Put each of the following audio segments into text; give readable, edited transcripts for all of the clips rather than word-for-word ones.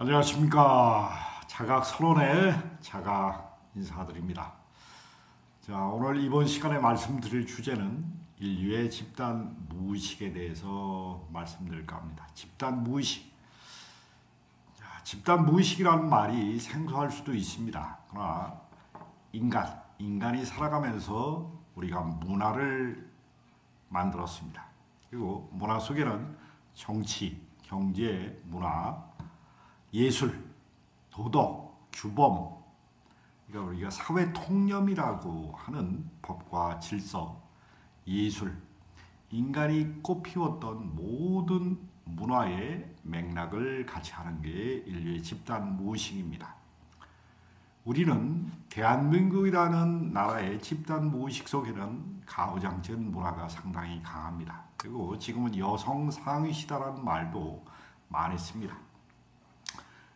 안녕하십니까. 자각 선언의 자각 인사드립니다. 자, 오늘 이번 시간에 말씀드릴 주제는 인류의 집단 무의식에 대해서 말씀드릴까 합니다. 집단 무의식. 자, 집단 무의식이라는 말이 생소할 수도 있습니다. 그러나 인간이 살아가면서 우리가 문화를 만들었습니다. 그리고 문화 속에는 정치, 경제, 문화, 예술, 도덕, 규범, 그러니까 우리가 사회 통념이라고 하는 법과 질서, 예술, 인간이 꽃피웠던 모든 문화의 맥락을 같이 하는 게 인류의 집단 무의식입니다. 우리는 대한민국이라는 나라의 집단 무의식 속에는 가부장적 문화가 상당히 강합니다. 그리고 지금은 여성 상위 시대라는 말도 많이 씁니다.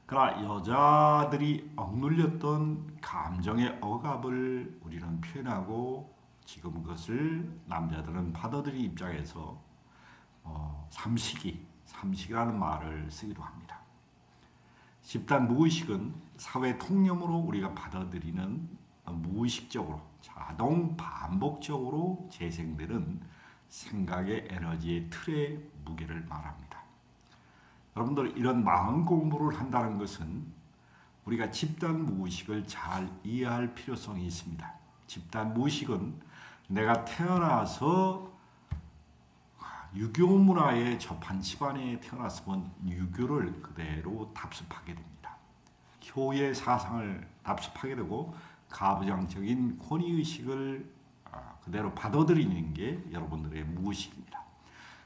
그러나 여자들이 억눌렸던 감정의 억압을 우리는 표현하고 지금 그것을 남자들은 받아들인 입장에서 삼식이라는 말을 쓰기도 합니다. 집단 무의식은 사회 통념으로 우리가 받아들이는 무의식적으로 자동 반복적으로 재생되는 생각의 에너지의 틀의 무게를 말합니다. 여러분들 이런 마음 공부를 한다는 것은 우리가 집단 무의식을 잘 이해할 필요성이 있습니다. 집단 무의식은 내가 태어나서 유교 문화에 접한 집안에 태어났으면 유교를 그대로 답습하게 됩니다. 효의 사상을 답습하게 되고 가부장적인 권위의식을 그대로 받아들이는 게 여러분들의 무의식입니다.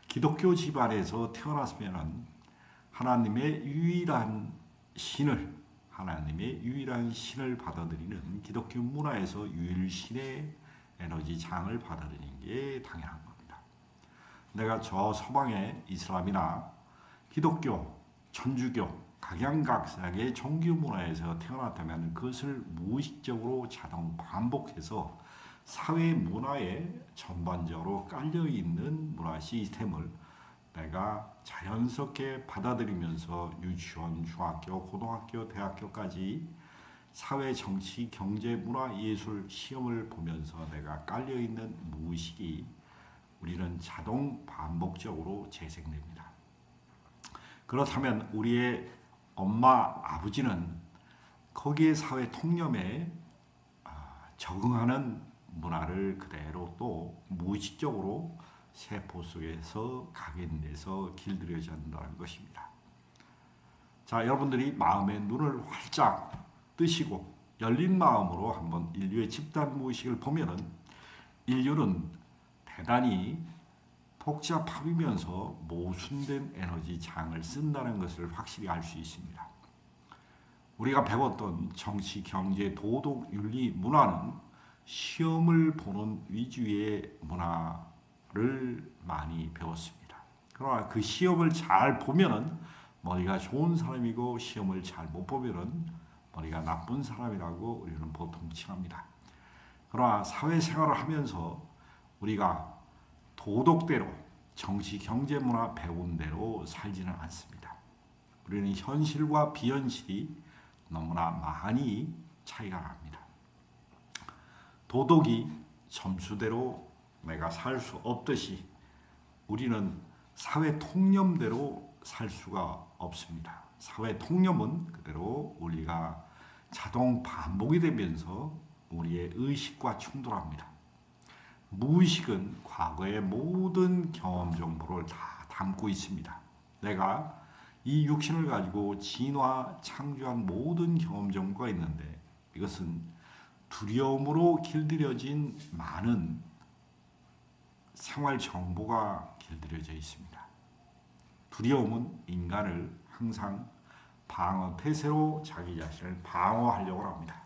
기독교 집안에서 태어났으면 하나님의 유일한 신을 받아들이는 기독교 문화에서 유일신의 에너지 장을 받아들이는 게 당연한 겁니다. 내가 저 서방의 이슬람이나 기독교, 천주교, 각양각색의 종교 문화에서 태어났다면 그것을 무의식적으로 자동 반복해서 사회 문화에 전반적으로 깔려있는 문화 시스템을 내가 자연스럽게 받아들이면서 유치원, 중학교, 고등학교, 대학교까지 사회, 정치, 경제, 문화, 예술 시험을 보면서 내가 깔려있는 무의식이 우리는 자동 반복적으로 재생됩니다. 그렇다면 우리의 엄마, 아버지는 거기에 사회 통념에 적응하는 문화를 그대로 또 무의식적으로 세포 속에서 각인돼서 길들여져 한다는 것입니다. 자, 여러분들이 마음의 눈을 활짝 뜨시고 열린 마음으로 한번 인류의 집단 무의식을 보면은 인류는 대단히 복잡하면서 모순된 에너지 장을 쓴다는 것을 확실히 알 수 있습니다. 우리가 배웠던 정치, 경제, 도덕, 윤리, 문화는 시험을 보는 위주의 문화를 많이 배웠습니다. 그러나 그 시험을 잘 보면은 머리가 좋은 사람이고 시험을 잘 못 보면은 머리가 나쁜 사람이라고 우리는 보통 칭합니다. 그러나 사회생활을 하면서 우리가 도덕대로 정치, 경제, 문화 배운 대로 살지는 않습니다. 우리는 현실과 비현실이 너무나 많이 차이가 납니다. 도덕이 점수대로 내가 살 수 없듯이 우리는 사회 통념대로 살 수가 없습니다. 사회 통념은 그대로 우리가 자동 반복이 되면서 우리의 의식과 충돌합니다. 무의식은 과거의 모든 경험 정보를 다 담고 있습니다. 내가 이 육신을 가지고 진화, 창조한 모든 경험 정보가 있는데 이것은 두려움으로 길들여진 많은 생활 정보가 길들여져 있습니다. 두려움은 인간을 항상 방어 태세로 자기 자신을 방어하려고 합니다.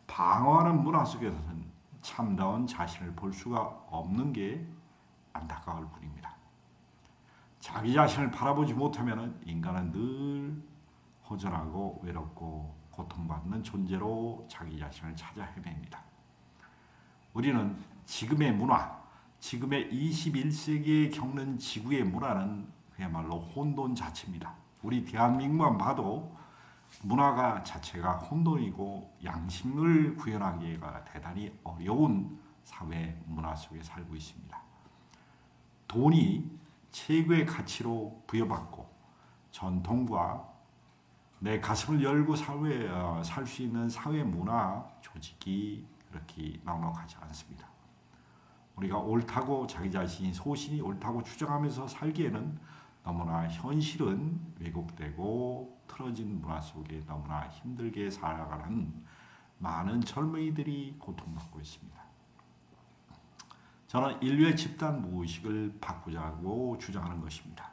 방어하는 문화 속에서는 참다운 자신을 볼 수가 없는 게 안타까울 뿐입니다. 자기 자신을 바라보지 못하면 인간은 늘 허전하고 외롭고 고통받는 존재로 자기 자신을 찾아 헤맵니다. 우리는 지금의 문화, 지금의 21세기에 겪는 지구의 문화는 그야말로 혼돈 자체입니다. 우리 대한민국만 봐도 문화가 자체가 혼돈이고 양심을 구현하기가 대단히 어려운 사회 문화 속에 살고 있습니다. 돈이 최고의 가치로 부여받고 전통과 내 가슴을 열고 살 수 있는 사회 문화 조직이 그렇게 넉넉하지 않습니다. 우리가 옳다고 자기 자신이 소신이 옳다고 주장하면서 살기에는 너무나 현실은 왜곡되고 틀어진 문화 속에 너무나 힘들게 살아가는 많은 젊은이들이 고통받고 있습니다. 저는 인류의 집단 무의식을 바꾸자고 주장하는 것입니다.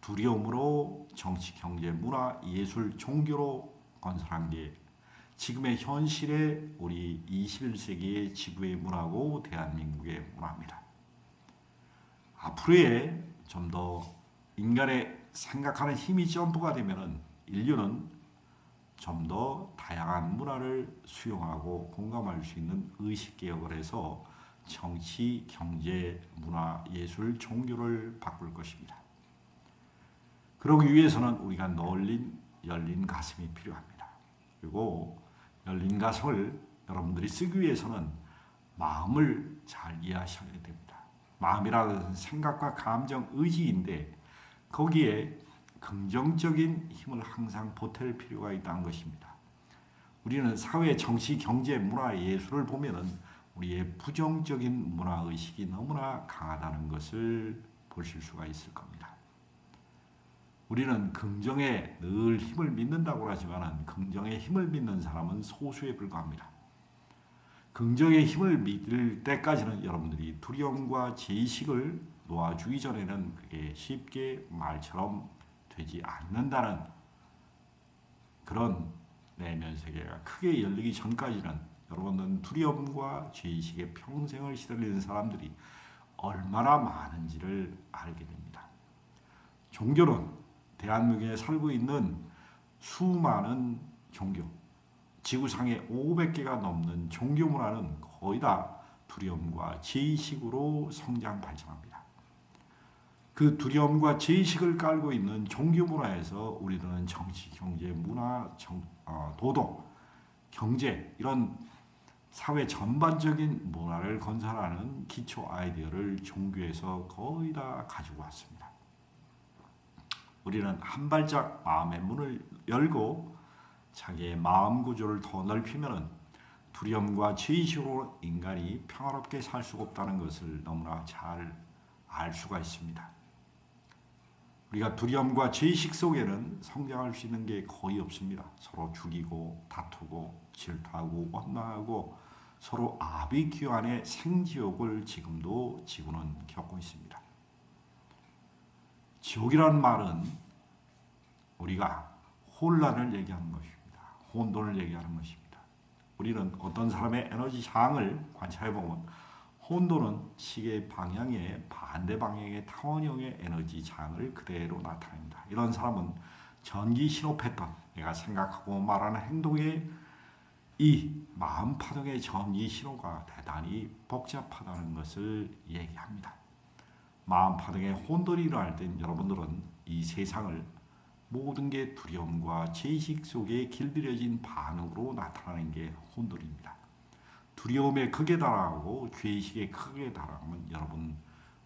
두려움으로 정치, 경제, 문화, 예술, 종교로 건설한 게 지금의 현실의 우리 21세기의 지구의 문화고 대한민국의 문화입니다. 앞으로의 좀 더 인간의 생각하는 힘이 점프가 되면 인류는 좀 더 다양한 문화를 수용하고 공감할 수 있는 의식개혁을 해서 정치, 경제, 문화, 예술, 종교를 바꿀 것입니다. 그러기 위해서는 우리가 열린 가슴이 필요합니다. 그리고 열린 가슴을 여러분들이 쓰기 위해서는 마음을 잘 이해하셔야 됩니다. 마음이라는 것은 생각과 감정, 의지인데 거기에 긍정적인 힘을 항상 보탤 필요가 있다는 것입니다. 우리는 사회, 정치, 경제, 문화, 예술을 보면은 우리의 부정적인 문화의식이 너무나 강하다는 것을 보실 수가 있을 겁니다. 우리는 긍정에 늘 힘을 믿는다고 하지만 긍정의 힘을 믿는 사람은 소수에 불과합니다. 긍정의 힘을 믿을 때까지는 여러분들이 두려움과 죄의식을 놓아주기 전에는 그게 쉽게 말처럼 되지 않는다는 그런 내면 세계가 크게 열리기 전까지는 여러분은 두려움과 죄의식에 평생을 시달리는 사람들이 얼마나 많은지를 알게 됩니다. 종교는 대한민국에 살고 있는 수많은 종교, 지구상에 500개가 넘는 종교 문화는 거의 다 두려움과 죄의식으로 성장 발전합니다. 그 두려움과 죄의식을 깔고 있는 종교 문화에서 우리들은 정치, 경제, 문화, 도덕, 경제 이런 사회 전반적인 문화를 건설하는 기초 아이디어를 종교에서 거의 다 가지고 왔습니다. 우리는 한 발짝 마음의 문을 열고 자기의 마음 구조를 더 넓히면 두려움과 죄의식으로 인간이 평화롭게 살 수가 없다는 것을 너무나 잘 알 수가 있습니다. 우리가 두려움과 죄의식 속에는 성장할 수 있는 게 거의 없습니다. 서로 죽이고 다투고 질투하고 원망하고 서로 아비규환의 생지옥을 지금도 지구는 겪고 있습니다. 지옥이라는 말은 우리가 혼란을 얘기하는 것입니다. 혼돈을 얘기하는 것입니다. 우리는 어떤 사람의 에너지 상을 관찰해 보면 혼돈은 시계 방향의 반대 방향의 타원형의 에너지 장을 그대로 나타냅니다. 이런 사람은 전기 신호 패턴, 내가 생각하고 말하는 행동의 이 마음 파동의 전기 신호가 대단히 복잡하다는 것을 얘기합니다. 마음 파동의 혼돈이 일어날 땐 여러분들은 이 세상을 모든 게 두려움과 죄의식 속에 길들여진 반응으로 나타나는 게 혼돈입니다. 두려움에 극에 달하고 죄의식에 극에 달하면 여러분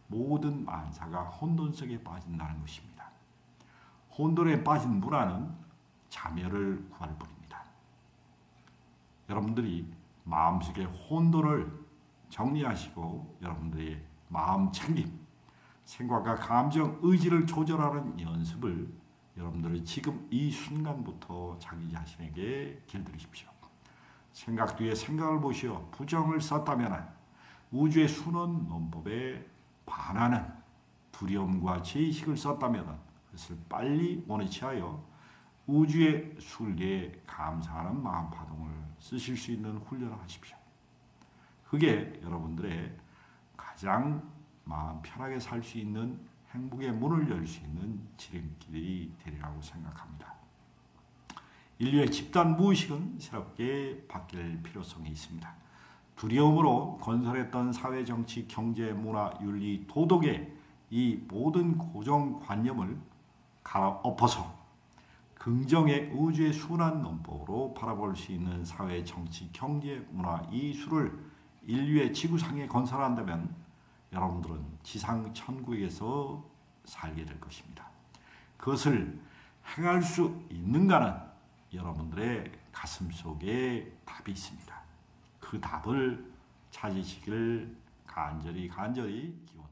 모든 만사가 혼돈 속에 빠진다는 것입니다. 혼돈에 빠진 문화는 자멸을 구할 뿐입니다. 여러분들이 마음속의 혼돈을 정리하시고 여러분들의 마음 챙김, 생각과 감정, 의지를 조절하는 연습을 여러분들은 지금 이 순간부터 자기 자신에게 길들이십시오. 생각 뒤에 생각을 보시어 부정을 썼다면 우주의 순원 논법에 반하는 두려움과 죄의식을 썼다면 그것을 빨리 원위치하여 우주의 순리에 감사하는 마음 파동을 쓰실 수 있는 훈련을 하십시오. 그게 여러분들의 가장 마음 편하게 살 수 있는 행복의 문을 열 수 있는 지름길이 되리라고 생각합니다. 인류의 집단 무의식은 새롭게 바뀔 필요성이 있습니다. 두려움으로 건설했던 사회, 정치, 경제, 문화, 윤리, 도덕의 이 모든 고정관념을 갈아엎어서 긍정의 우주의 순환 논법으로 바라볼 수 있는 사회, 정치, 경제, 문화 이 수를 인류의 지구상에 건설한다면 여러분들은 지상 천국에서 살게 될 것입니다. 그것을 행할 수 있는가는 여러분들의 가슴 속에 답이 있습니다. 그 답을 찾으시길 간절히 기원합니다.